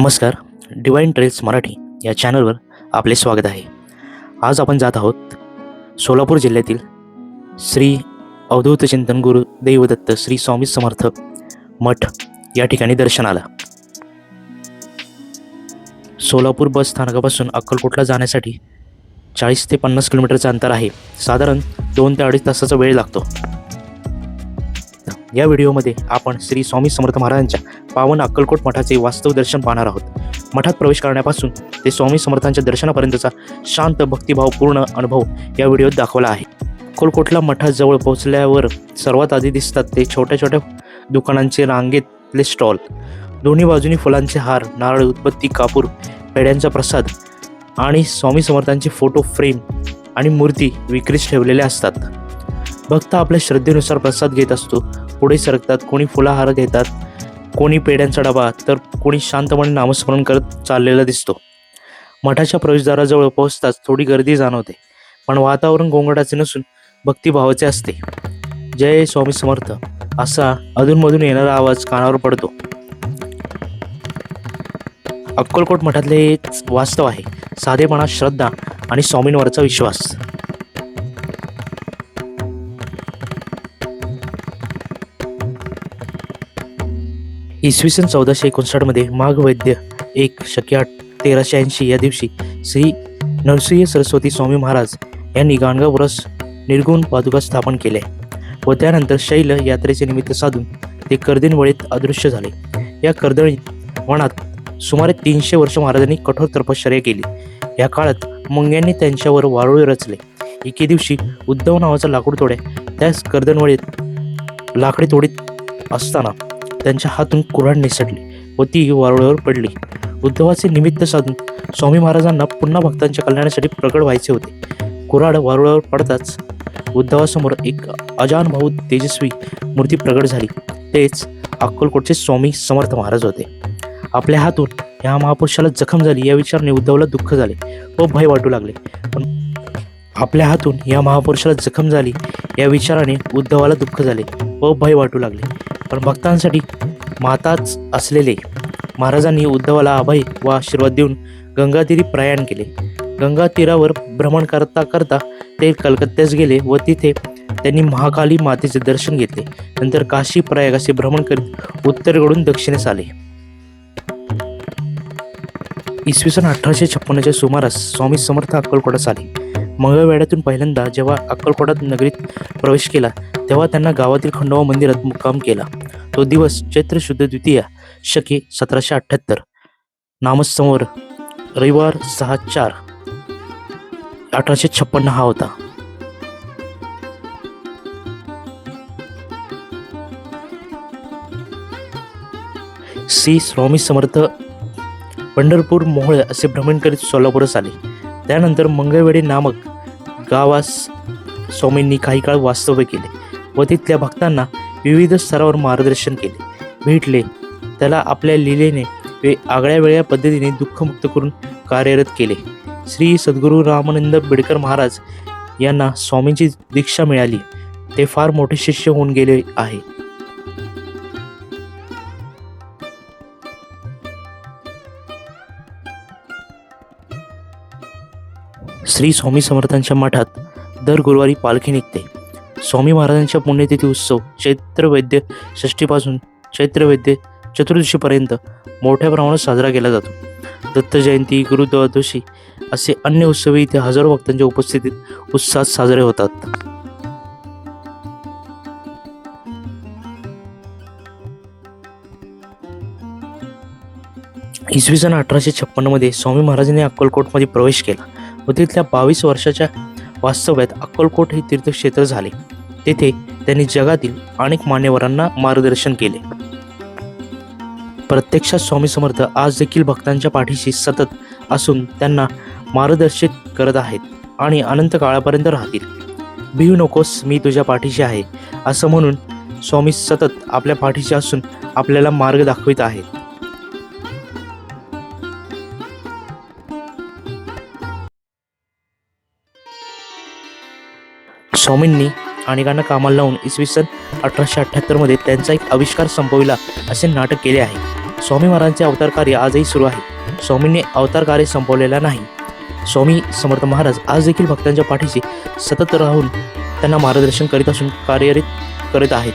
नमस्कार. Divine trails Marathi या चॅनलवर आपले स्वागत आहे. आज आपण जात आहोत सोलापूर जिल्ह्यातील श्री अवधूत चिंतन गुरु दैवदत्त श्री स्वामी समर्थ मठ या ठिकाणी दर्शनाला. सोलापूर बस स्थानकापासून अक्कलकोटला जाण्यासाठी 40 ते 50 किलोमीटरचं अंतर आहे. साधारण 2 ते 2.5 तासाचा वेळ लागतो. या व्हिडिओमध्ये आपण श्री स्वामी समर्थ महाराजांच्या पावन अक्कलकोट मठाचे वास्तव दर्शन पाहणार आहोत. मठात प्रवेश करण्यापासून ते स्वामी समर्थांच्या दर्शनापर्यंतचा शांत भक्तिभावपूर्ण अनुभव या व्हिडिओत दाखवला आहे. अक्कलकोटला मठाजवळ पोहोचल्यावर सर्वात आधी दिसतात ते छोट्या छोट्या दुकानांचे रांगेतले स्टॉल. दोन्ही बाजूनी फुलांचे हार, नारळ, उदबत्ती, कापूर, पेढ्यांचा प्रसाद आणि स्वामी समर्थांचे फोटो फ्रेम आणि मूर्ती विक्रीस ठेवलेल्या असतात. भक्त आपल्या श्रद्धेनुसार प्रसाद घेत असतो. पुढे सरकतात. कोणी फुलाहार घेतात, कोणी पेढ्यांचा डबा, तर कोणी शांतपणे नामस्मरण करत चाललेला दिसतो. मठाच्या प्रवेशद्वाराजवळ पोहोचताच थोडी गर्दी जाणवते, पण वातावरण गोंगाटाचे नसून भक्तिभावाचे असते. जय स्वामी समर्थ असा अधूनमधून येणारा आवाज कानावर पडतो. अक्कलकोट मठातले हेच वास्तव आहे. साधेपणा, श्रद्धा आणि स्वामींवरचा विश्वास. इसवी सन 1459 मध्ये माघ वैद्य 1 शके 1380 या दिवशी श्री नरसिंह सरस्वती स्वामी महाराज यांनी गाणगापुरास निर्गुण पादुका स्थापन केल्या व त्यानंतर शैल यात्रेचे निमित्त साधून ते कर्दळी वळीत अदृश्य झाले. या कर्दळी वनात सुमारे 300 वर्ष महाराजांनी कठोर तपश्चर्या केली. या काळात मुंग्यांनी त्यांच्यावर वारुळ रचले. एके दिवशी उद्धव नावाचा लाकूड तोड्या त्याच कर्दळवळीत लाकडी तोडीत असताना त्यांच्या हातून कुऱ्हाड निसटली व ती वारुळावर पडली. उद्धवाचे निमित्त साधून स्वामी महाराजांना पुन्हा भक्तांच्या कल्याणासाठी प्रकट व्हायचे होते. कुऱ्हाड वारुळावर पडताच उद्धवासमोर एक अजानभाऊ तेजस्वी मूर्ती प्रकट झाली. तेच अक्कलकोटचे स्वामी समर्थ महाराज होते. आपल्या हातून या महापुरुषाला जखम झाली या विचाराने उद्धवला दुःख झाले व भय वाटू लागले. पण आपल्या हातून या महापुरुषाला जखम झाली या विचाराने उद्धवाला दुःख झाले व भय वाटू लागले. पण भक्तांसाठी माताच असलेले महाराजांनी उद्धवाला अभय व आशीर्वाद देऊन गंगातीरी प्रयाण केले. गंगा तीरावर भ्रमण करता करता ते कलकत्त्यास गेले व तिथे त्यांनी महाकाली मातेचे दर्शन घेतले. नंतर काशी, प्रयाग असे भ्रमण करीत उत्तरेकडून दक्षिणेस आले. इसवी सन 1856च्या सुमारास स्वामी समर्थ अक्कलकोटास आले. मंगळवेढ्यातून पहिल्यांदा जेव्हा अक्कलकोटात नगरीत प्रवेश केला तेव्हा त्यांना गावातील खंडोबा मंदिरात मुक्काम केला. तो दिवस चैत्र शुद्ध द्वितीया शके 1778 नामसंवत रविवार 6/4/1856 हा होता. श्री स्वामी समर्थ पंढरपूर, मोहोळ असे भ्रमण करीत सोलापूरस आले. त्यानंतर मंगळवेढे नामक गावास स्वामींनी काही काळ वास्तव्य केले व तिथल्या भक्तांना विविध स्तरावर मार्गदर्शन केले, भेटले. त्याला आपल्या लीलेने आगळ्या वेगळ्या पद्धतीने दुःखमुक्त करून कार्यरत केले. श्री सद्गुरू रामानंद बिडकर महाराज यांना स्वामींची दीक्षा मिळाली. ते फार मोठे शिष्य होऊन गेले आहे. श्री स्वामी समर्थांच्या मठात दर गुरुवारी पालखी निघते. स्वामी महाराजांच्या पुण्यतिथी उत्सव चैत्र वैद्य षष्टीपासून चैत्र वैद्य चतुर्दशीपर्यंत मोठ्या प्रमाणात साजरा केला जातो. दत्त जयंती, गुरुद्वादशी असे अन्य उत्सवही इथे हजारो भक्तांच्या उपस्थितीत उत्साहात साजरे होतात. इसवी सन 1856 मध्ये स्वामी महाराजांनी अक्कलकोटमध्ये प्रवेश केला व तिथल्या 22 वर्षाच्या वास्तव्यात अक्कलकोट हे तीर्थक्षेत्र झाले. तेथे त्यांनी जगातील अनेक मान्यवरांना मार्गदर्शन केले. प्रत्यक्षात स्वामी समर्थ आज देखील भक्तांच्या पाठीशी सतत असून त्यांना मार्गदर्शित करत आहेत आणि अनंत काळापर्यंत राहतील. भिवू नकोस, मी तुझ्या पाठीशी आहे असं म्हणून स्वामी सतत आपल्या पाठीशी असून आपल्याला मार्ग दाखवित आहेत. स्वामींनी अनेकांना कामाला लावून इसवी सन 1878 मध्ये त्यांचा एक आविष्कार संपविला असे नाटक केले आहे. स्वामी महाराजांचे अवतार कार्य आजही सुरू आहे. स्वामींनी अवतार कार्य संपवलेला नाही. स्वामी समर्थ महाराज आज देखील भक्तांच्या पाठीशी सतत राहून त्यांना मार्गदर्शन करीत असून कार्यरत करत आहेत.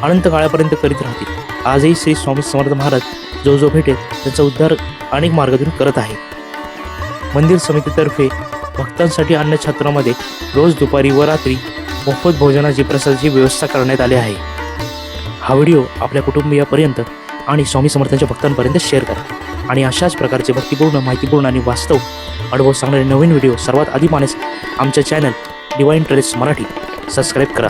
अनंत काळापर्यंत करीत राहतील. आजही श्री स्वामी समर्थ महाराज जो भेटेल त्यांचा उद्धार अनेक मार्गातून करत आहेत. मंदिर समितीतर्फे भक्तांसाठी अन्नछत्रामध्ये रोज दुपारी व रात्री मोफत भोजनाची प्रसादाची व्यवस्था करण्यात आली आहे. हा व्हिडिओ आपल्या कुटुंबियापर्यंत आणि स्वामी समर्थांच्या भक्तांपर्यंत शेअर करा आणि अशाच प्रकारचे भक्तिपूर्ण, माहितीपूर्ण आणि वास्तव अनुभव सांगणारे नवीन व्हिडिओ सर्वात आधी पाहण्यास आमच्या channel divine traders Marathi subscribe करा.